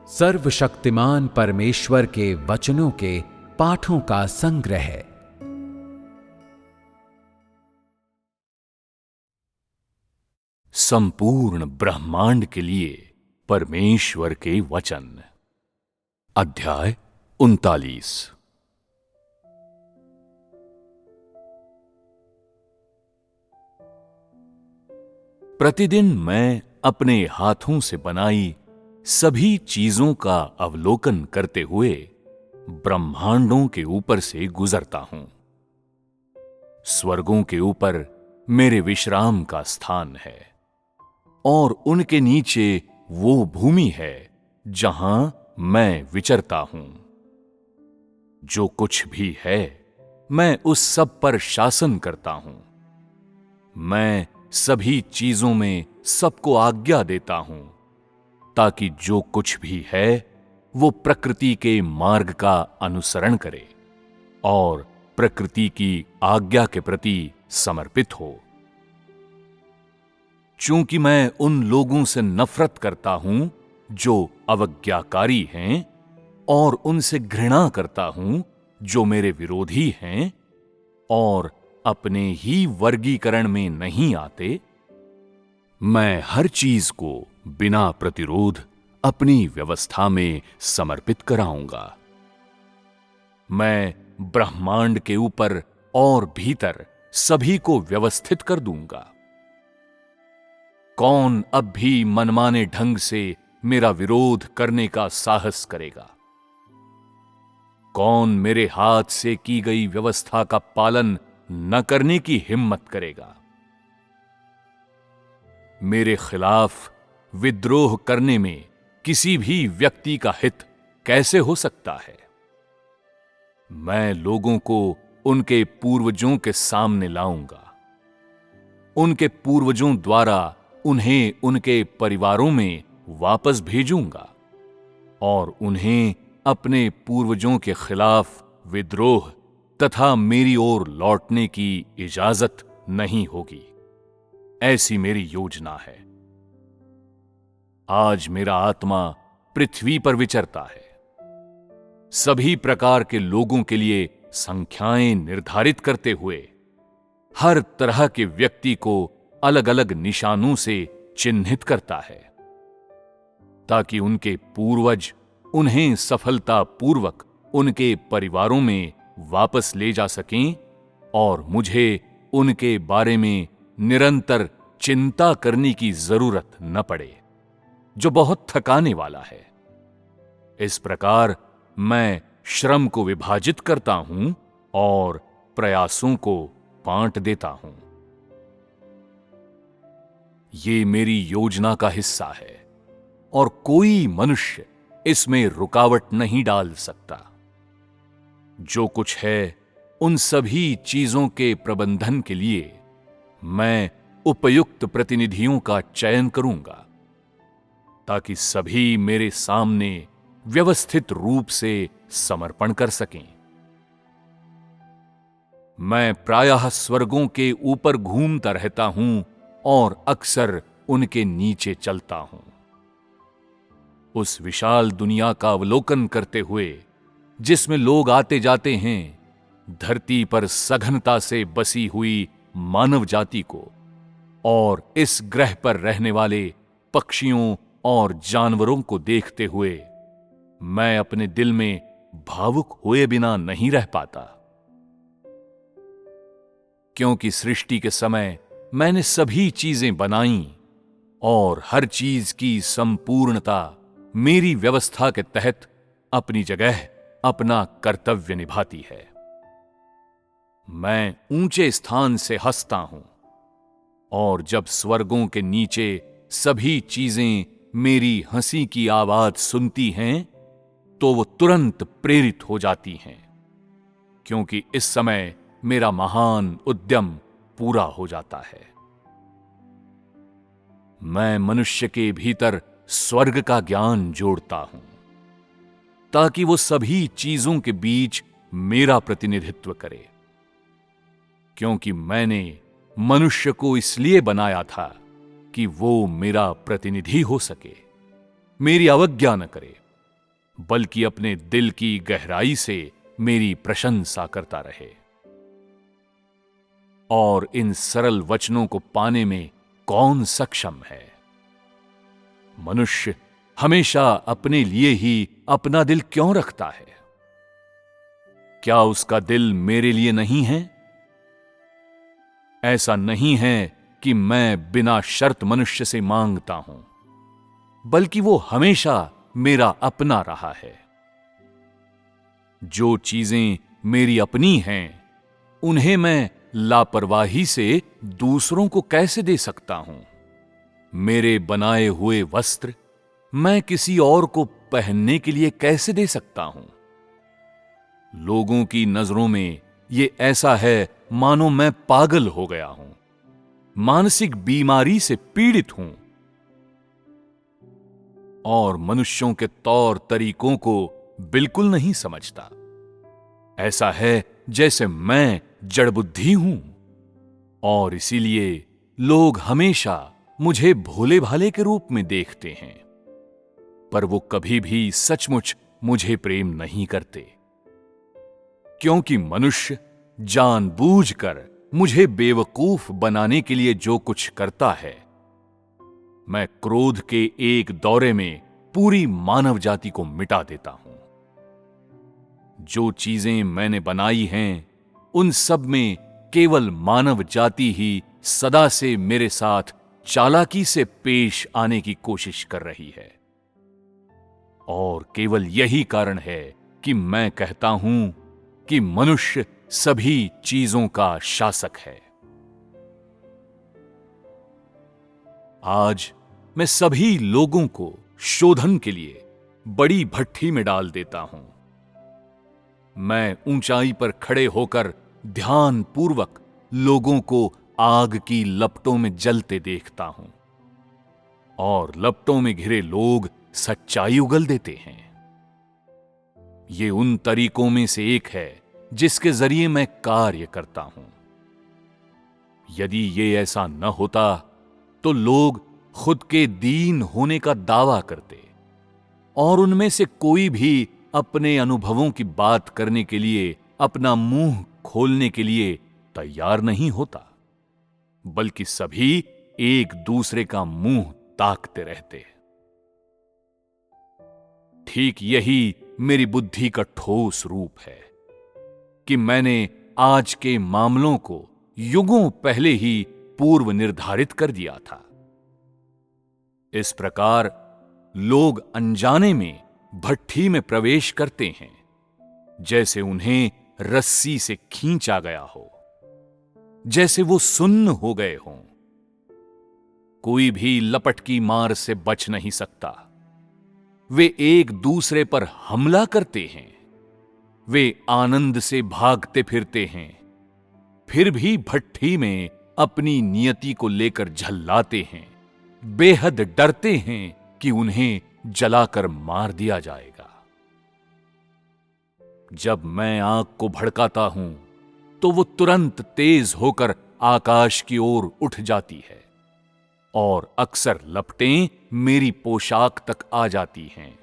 सर्वशक्तिमान परमेश्वर के वचनों के पाठों का संग्रह। संपूर्ण ब्रह्मांड के लिए परमेश्वर के वचन। अध्याय 39। प्रतिदिन मैं अपने हाथों से बनाई सभी चीजों का अवलोकन करते हुए ब्रह्मांडों के ऊपर से गुजरता हूं। स्वर्गों के ऊपर मेरे विश्राम का स्थान है और उनके नीचे वो भूमि है जहां मैं विचरता हूं। जो कुछ भी है मैं उस सब पर शासन करता हूं। मैं सभी चीजों में सबको आज्ञा देता हूं ताकि जो कुछ भी है वो प्रकृति के मार्ग का अनुसरण करे और प्रकृति की आज्ञा के प्रति समर्पित हो। चूंकि मैं उन लोगों से नफरत करता हूं जो अवज्ञाकारी हैं और उनसे घृणा करता हूं जो मेरे विरोधी हैं और अपने ही वर्गीकरण में नहीं आते, मैं हर चीज को बिना प्रतिरोध अपनी व्यवस्था में समर्पित कराऊंगा। मैं ब्रह्मांड के ऊपर और भीतर सभी को व्यवस्थित कर दूंगा। कौन अब भी मनमाने ढंग से मेरा विरोध करने का साहस करेगा? कौन मेरे हाथ से की गई व्यवस्था का पालन न करने की हिम्मत करेगा? मेरे खिलाफ विद्रोह करने में किसी भी व्यक्ति का हित कैसे हो सकता है? मैं लोगों को उनके पूर्वजों के सामने लाऊंगा। उनके पूर्वजों द्वारा उन्हें उनके परिवारों में वापस भेजूंगा और उन्हें अपने पूर्वजों के खिलाफ विद्रोह तथा मेरी ओर लौटने की इजाजत नहीं होगी। ऐसी मेरी योजना है। आज मेरा आत्मा पृथ्वी पर विचरता है। सभी प्रकार के लोगों के लिए संख्याएं निर्धारित करते हुए हर तरह के व्यक्ति को अलग अलग निशानों से चिन्हित करता है ताकि उनके पूर्वज उन्हें सफलतापूर्वक उनके परिवारों में वापस ले जा सकें और मुझे उनके बारे में निरंतर चिंता करने की जरूरत न पड़े, जो बहुत थकाने वाला है। इस प्रकार मैं श्रम को विभाजित करता हूं और प्रयासों को बांट देता हूं। ये मेरी योजना का हिस्सा है और कोई मनुष्य इसमें रुकावट नहीं डाल सकता। जो कुछ है उन सभी चीजों के प्रबंधन के लिए मैं उपयुक्त प्रतिनिधियों का चयन करूंगा ताकि सभी मेरे सामने व्यवस्थित रूप से समर्पण कर सकें। मैं प्रायः स्वर्गों के ऊपर घूमता रहता हूं और अक्सर उनके नीचे चलता हूं। उस विशाल दुनिया का अवलोकन करते हुए जिसमें लोग आते जाते हैं, धरती पर सघनता से बसी हुई मानव जाति को और इस ग्रह पर रहने वाले पक्षियों और जानवरों को देखते हुए मैं अपने दिल में भावुक हुए बिना नहीं रह पाता। क्योंकि सृष्टि के समय मैंने सभी चीजें बनाई और हर चीज की संपूर्णता मेरी व्यवस्था के तहत अपनी जगह अपना कर्तव्य निभाती है। मैं ऊंचे स्थान से हंसता हूं और जब स्वर्गों के नीचे सभी चीजें मेरी हंसी की आवाज सुनती हैं तो वो तुरंत प्रेरित हो जाती हैं, क्योंकि इस समय मेरा महान उद्यम पूरा हो जाता है। मैं मनुष्य के भीतर स्वर्ग का ज्ञान जोड़ता हूं ताकि वो सभी चीजों के बीच मेरा प्रतिनिधित्व करे, क्योंकि मैंने मनुष्य को इसलिए बनाया था कि वो मेरा प्रतिनिधि हो सके, मेरी अवज्ञा न करे बल्कि अपने दिल की गहराई से मेरी प्रशंसा करता रहे। और इन सरल वचनों को पाने में कौन सक्षम है? मनुष्य हमेशा अपने लिए ही अपना दिल क्यों रखता है? क्या उसका दिल मेरे लिए नहीं है? ऐसा नहीं है कि मैं बिना शर्त मनुष्य से मांगता हूं, बल्कि वो हमेशा मेरा अपना रहा है। जो चीजें मेरी अपनी हैं, उन्हें मैं लापरवाही से दूसरों को कैसे दे सकता हूं? मेरे बनाए हुए वस्त्र मैं किसी और को पहनने के लिए कैसे दे सकता हूं? लोगों की नजरों में ये ऐसा है मानो मैं पागल हो गया हूं, मानसिक बीमारी से पीड़ित हूं और मनुष्यों के तौर तरीकों को बिल्कुल नहीं समझता। ऐसा है जैसे मैं जड़बुद्धि हूं और इसीलिए लोग हमेशा मुझे भोले भाले के रूप में देखते हैं, पर वो कभी भी सचमुच मुझे प्रेम नहीं करते, क्योंकि मनुष्य जानबूझकर मुझे बेवकूफ बनाने के लिए जो कुछ करता है, मैं क्रोध के एक दौरे में पूरी मानव जाति को मिटा देता हूं। जो चीजें मैंने बनाई हैं, उन सब में केवल मानव जाति ही सदा से मेरे साथ चालाकी से पेश आने की कोशिश कर रही है। और केवल यही कारण है कि मैं कहता हूं कि मनुष्य सभी चीजों का शासक है। आज मैं सभी लोगों को शोधन के लिए बड़ी भट्ठी में डाल देता हूं। मैं ऊंचाई पर खड़े होकर ध्यानपूर्वक लोगों को आग की लपटों में जलते देखता हूं और लपटों में घिरे लोग सच्चाई उगल देते हैं। ये उन तरीकों में से एक है जिसके जरिए मैं कार्य करता हूं। यदि ये ऐसा न होता तो लोग खुद के दीन होने का दावा करते और उनमें से कोई भी अपने अनुभवों की बात करने के लिए, अपना मुंह खोलने के लिए तैयार नहीं होता, बल्कि सभी एक दूसरे का मुंह ताकते रहते। ठीक यही मेरी बुद्धि का ठोस रूप है कि मैंने आज के मामलों को युगों पहले ही पूर्व निर्धारित कर दिया था। इस प्रकार लोग अनजाने में भट्ठी में प्रवेश करते हैं, जैसे उन्हें रस्सी से खींचा गया हो, जैसे वो सुन्न हो गए हों। कोई भी लपट की मार से बच नहीं सकता। वे एक दूसरे पर हमला करते हैं, वे आनंद से भागते फिरते हैं, फिर भी भट्ठी में अपनी नियति को लेकर झल्लाते हैं, बेहद डरते हैं कि उन्हें जलाकर मार दिया जाएगा। जब मैं आग को भड़काता हूं तो वो तुरंत तेज होकर आकाश की ओर उठ जाती है और अक्सर लपटें मेरी पोशाक तक आ जाती हैं,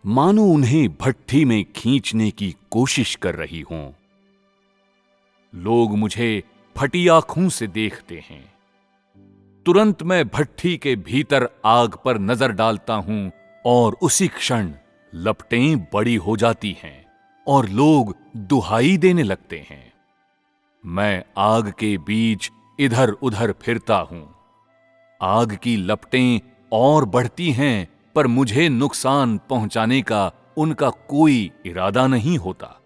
मानो उन्हें भट्ठी में खींचने की कोशिश कर रही हों। लोग मुझे फटी आंखों से देखते हैं। तुरंत मैं भट्ठी के भीतर आग पर नजर डालता हूं और उसी क्षण लपटें बड़ी हो जाती हैं और लोग दुहाई देने लगते हैं। मैं आग के बीच इधर उधर फिरता हूं। आग की लपटें और बढ़ती हैं, पर मुझे नुकसान पहुंचाने का उनका कोई इरादा नहीं होता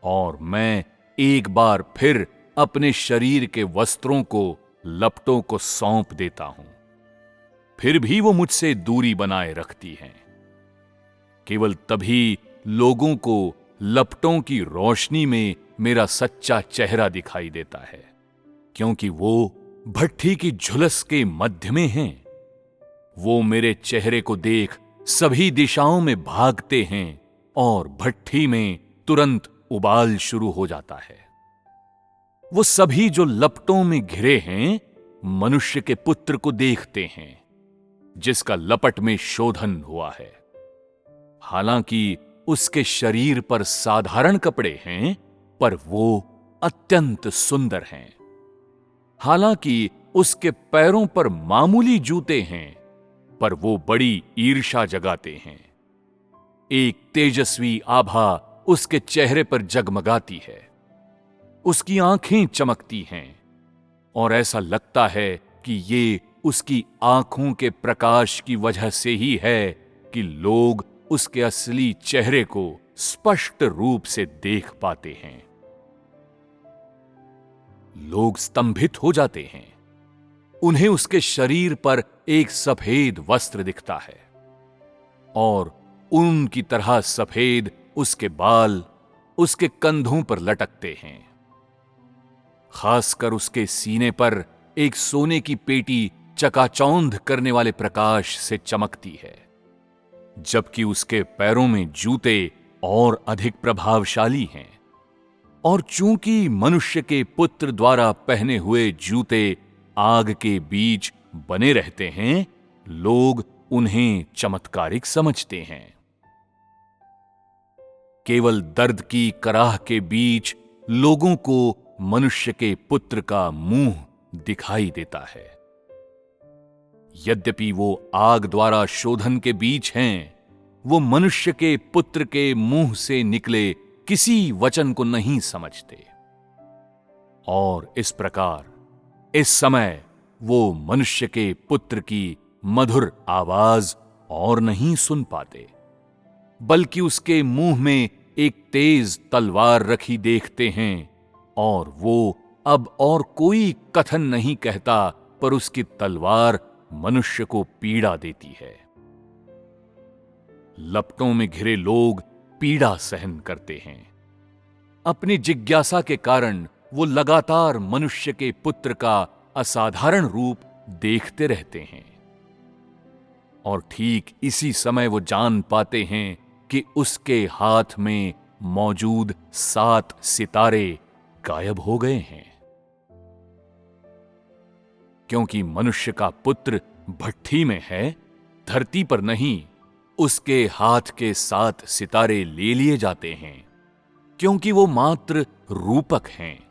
और मैं एक बार फिर अपने शरीर के वस्त्रों को लपटों को सौंप देता हूं। फिर भी वो मुझसे दूरी बनाए रखती हैं। केवल तभी लोगों को लपटों की रोशनी में मेरा सच्चा चेहरा दिखाई देता है, क्योंकि वो भट्ठी की झुलस के मध्य में हैं। वो मेरे चेहरे को देख सभी दिशाओं में भागते हैं और भट्ठी में तुरंत उबाल शुरू हो जाता है। वो सभी जो लपटों में घिरे हैं, मनुष्य के पुत्र को देखते हैं, जिसका लपट में शोधन हुआ है। हालांकि उसके शरीर पर साधारण कपड़े हैं, पर वो अत्यंत सुंदर हैं। हालांकि उसके पैरों पर मामूली जूते हैं, पर वो बड़ी ईर्ष्या जगाते हैं। एक तेजस्वी आभा उसके चेहरे पर जगमगाती है। उसकी आंखें चमकती हैं और ऐसा लगता है कि ये उसकी आंखों के प्रकाश की वजह से ही है कि लोग उसके असली चेहरे को स्पष्ट रूप से देख पाते हैं। लोग स्तंभित हो जाते हैं। उन्हें उसके शरीर पर एक सफेद वस्त्र दिखता है और उनकी तरह सफेद उसके बाल उसके कंधों पर लटकते हैं। खासकर उसके सीने पर एक सोने की पेटी चकाचौंध करने वाले प्रकाश से चमकती है, जबकि उसके पैरों में जूते और अधिक प्रभावशाली हैं। और चूंकि मनुष्य के पुत्र द्वारा पहने हुए जूते आग के बीच बने रहते हैं, लोग उन्हें चमत्कारिक समझते हैं। केवल दर्द की कराह के बीच लोगों को मनुष्य के पुत्र का मुंह दिखाई देता है। यद्यपि वो आग द्वारा शोधन के बीच हैं, वो मनुष्य के पुत्र के मुंह से निकले किसी वचन को नहीं समझते। और इस प्रकार इस समय वो मनुष्य के पुत्र की मधुर आवाज और नहीं सुन पाते, बल्कि उसके मुंह में एक तेज तलवार रखी देखते हैं। और वो अब और कोई कथन नहीं कहता, पर उसकी तलवार मनुष्य को पीड़ा देती है। लपटों में घिरे लोग पीड़ा सहन करते हैं। अपनी जिज्ञासा के कारण वो लगातार मनुष्य के पुत्र का असाधारण रूप देखते रहते हैं। और ठीक इसी समय वो जान पाते हैं कि उसके हाथ में मौजूद 7 सितारे गायब हो गए हैं। क्योंकि मनुष्य का पुत्र भट्ठी में है, धरती पर नहीं, उसके हाथ के 7 सितारे ले लिए जाते हैं, क्योंकि वो मात्र रूपक हैं।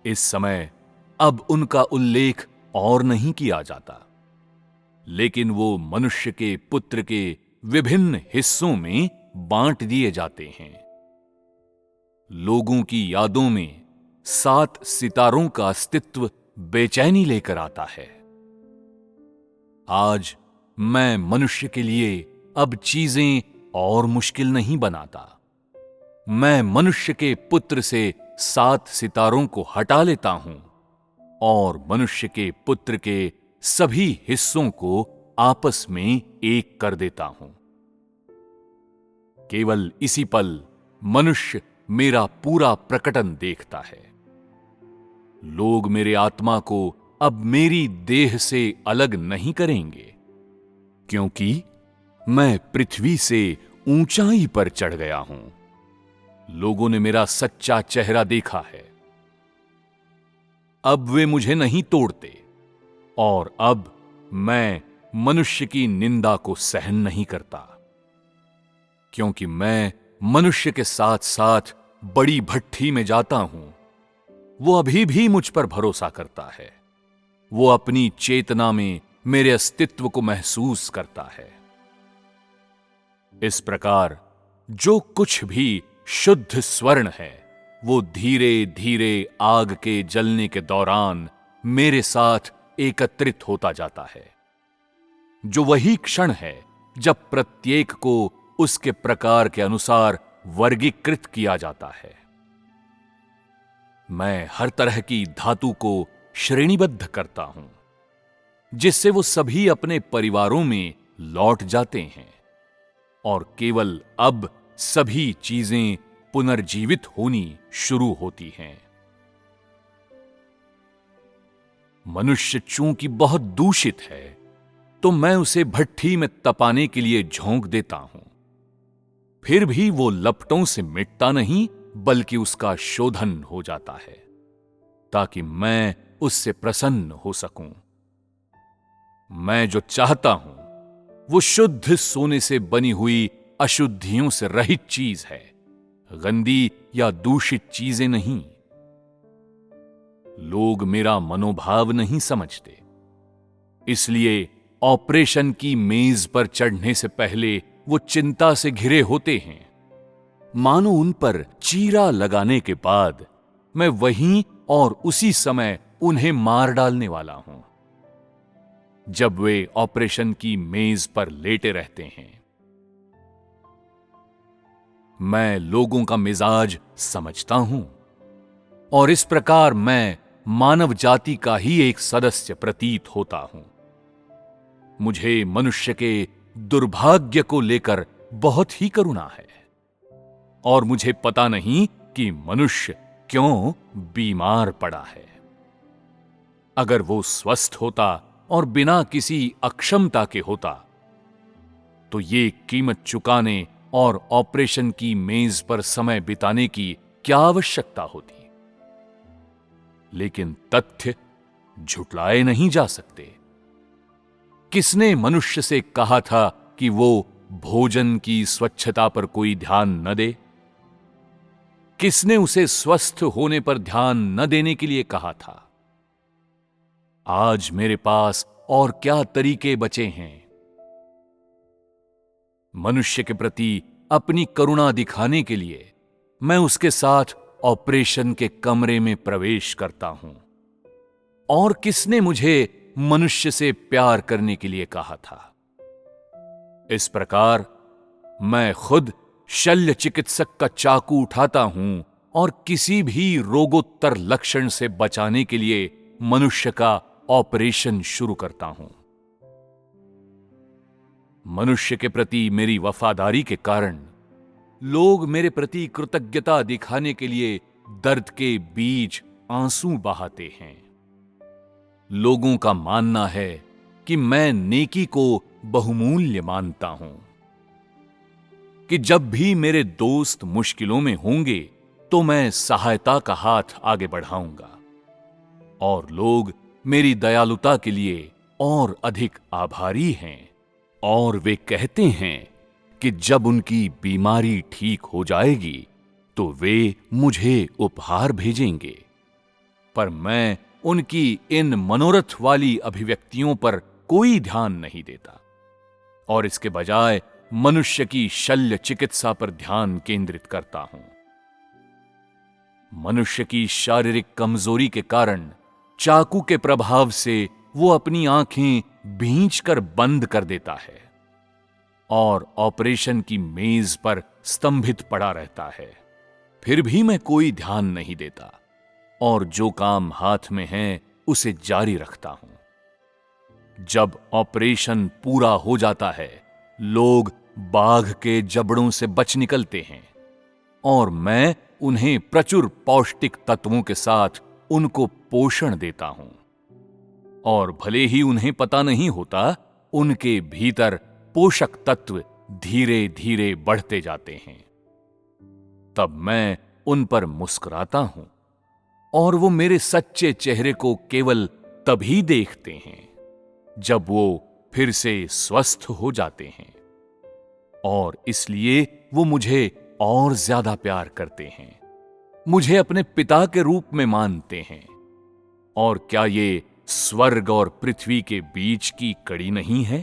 इस समय अब उनका उल्लेख और नहीं किया जाता, लेकिन वो मनुष्य के पुत्र के विभिन्न हिस्सों में बांट दिए जाते हैं। लोगों की यादों में 7 सितारों का अस्तित्व बेचैनी लेकर आता है। आज मैं मनुष्य के लिए अब चीजें और मुश्किल नहीं बनाता। मैं मनुष्य के पुत्र से 7 सितारों को हटा लेता हूं और मनुष्य के पुत्र के सभी हिस्सों को आपस में एक कर देता हूं। केवल इसी पल मनुष्य मेरा पूरा प्रकटन देखता है। लोग मेरे आत्मा को अब मेरी देह से अलग नहीं करेंगे, क्योंकि मैं पृथ्वी से ऊंचाई पर चढ़ गया हूं। लोगों ने मेरा सच्चा चेहरा देखा है। अब वे मुझे नहीं तोड़ते, और अब मैं मनुष्य की निंदा को सहन नहीं करता, क्योंकि मैं मनुष्य के साथ साथ बड़ी भट्ठी में जाता हूं। वो अभी भी मुझ पर भरोसा करता है। वो अपनी चेतना में मेरे अस्तित्व को महसूस करता है। इस प्रकार जो कुछ भी शुद्ध स्वर्ण है, वो धीरे धीरे आग के जलने के दौरान मेरे साथ एकत्रित होता जाता है। जो वही क्षण है जब प्रत्येक को उसके प्रकार के अनुसार वर्गीकृत किया जाता है। मैं हर तरह की धातु को श्रेणीबद्ध करता हूं, जिससे वो सभी अपने परिवारों में लौट जाते हैं, और केवल अब सभी चीजें पुनर्जीवित होनी शुरू होती हैं। मनुष्य चूंकि बहुत दूषित है, तो मैं उसे भट्ठी में तपाने के लिए झोंक देता हूं। फिर भी वो लपटों से मिटता नहीं, बल्कि उसका शोधन हो जाता है, ताकि मैं उससे प्रसन्न हो सकूं। मैं जो चाहता हूं वो शुद्ध सोने से बनी हुई अशुद्धियों से रहित चीज है, गंदी या दूषित चीजें नहीं। लोग मेरा मनोभाव नहीं समझते, इसलिए ऑपरेशन की मेज पर चढ़ने से पहले वो चिंता से घिरे होते हैं, मानो उन पर चीरा लगाने के बाद मैं वहीं और उसी समय उन्हें मार डालने वाला हूं। जब वे ऑपरेशन की मेज पर लेटे रहते हैं, मैं लोगों का मिजाज समझता हूं और इस प्रकार मैं मानव जाति का ही एक सदस्य प्रतीत होता हूं। मुझे मनुष्य के दुर्भाग्य को लेकर बहुत ही करुणा है और मुझे पता नहीं कि मनुष्य क्यों बीमार पड़ा है। अगर वो स्वस्थ होता और बिना किसी अक्षमता के होता तो ये कीमत चुकाने और ऑपरेशन की मेज पर समय बिताने की क्या आवश्यकता होती। लेकिन तथ्य झुटलाए नहीं जा सकते। किसने मनुष्य से कहा था कि वो भोजन की स्वच्छता पर कोई ध्यान न दे? किसने उसे स्वस्थ होने पर ध्यान न देने के लिए कहा था? आज मेरे पास और क्या तरीके बचे हैं? मनुष्य के प्रति अपनी करुणा दिखाने के लिए मैं उसके साथ ऑपरेशन के कमरे में प्रवेश करता हूं। और किसने मुझे मनुष्य से प्यार करने के लिए कहा था? इस प्रकार मैं खुद शल्य चिकित्सक का चाकू उठाता हूं और किसी भी रोगोत्तर लक्षण से बचाने के लिए मनुष्य का ऑपरेशन शुरू करता हूं। मनुष्य के प्रति मेरी वफादारी के कारण लोग मेरे प्रति कृतज्ञता दिखाने के लिए दर्द के बीच आंसू बहाते हैं। लोगों का मानना है कि मैं नेकी को बहुमूल्य मानता हूं, कि जब भी मेरे दोस्त मुश्किलों में होंगे तो मैं सहायता का हाथ आगे बढ़ाऊंगा और लोग मेरी दयालुता के लिए और अधिक आभारी हैं। और वे कहते हैं कि जब उनकी बीमारी ठीक हो जाएगी तो वे मुझे उपहार भेजेंगे। पर मैं उनकी इन मनोरथ वाली अभिव्यक्तियों पर कोई ध्यान नहीं देता और इसके बजाय मनुष्य की शल्य चिकित्सा पर ध्यान केंद्रित करता हूं। मनुष्य की शारीरिक कमजोरी के कारण चाकू के प्रभाव से वो अपनी आंखें भींचकर बंद कर देता है और ऑपरेशन की मेज पर स्तंभित पड़ा रहता है। फिर भी मैं कोई ध्यान नहीं देता और जो काम हाथ में है उसे जारी रखता हूं। जब ऑपरेशन पूरा हो जाता है, लोग बाघ के जबड़ों से बच निकलते हैं और मैं उन्हें प्रचुर पौष्टिक तत्वों के साथ उनको पोषण देता हूं। और भले ही उन्हें पता नहीं होता, उनके भीतर पोषक तत्व धीरे धीरे बढ़ते जाते हैं। तब मैं उन पर मुस्कुराता हूं और वो मेरे सच्चे चेहरे को केवल तभी देखते हैं जब वो फिर से स्वस्थ हो जाते हैं और इसलिए वो मुझे और ज्यादा प्यार करते हैं, मुझे अपने पिता के रूप में मानते हैं। और क्या ये स्वर्ग और पृथ्वी के बीच की कड़ी नहीं है?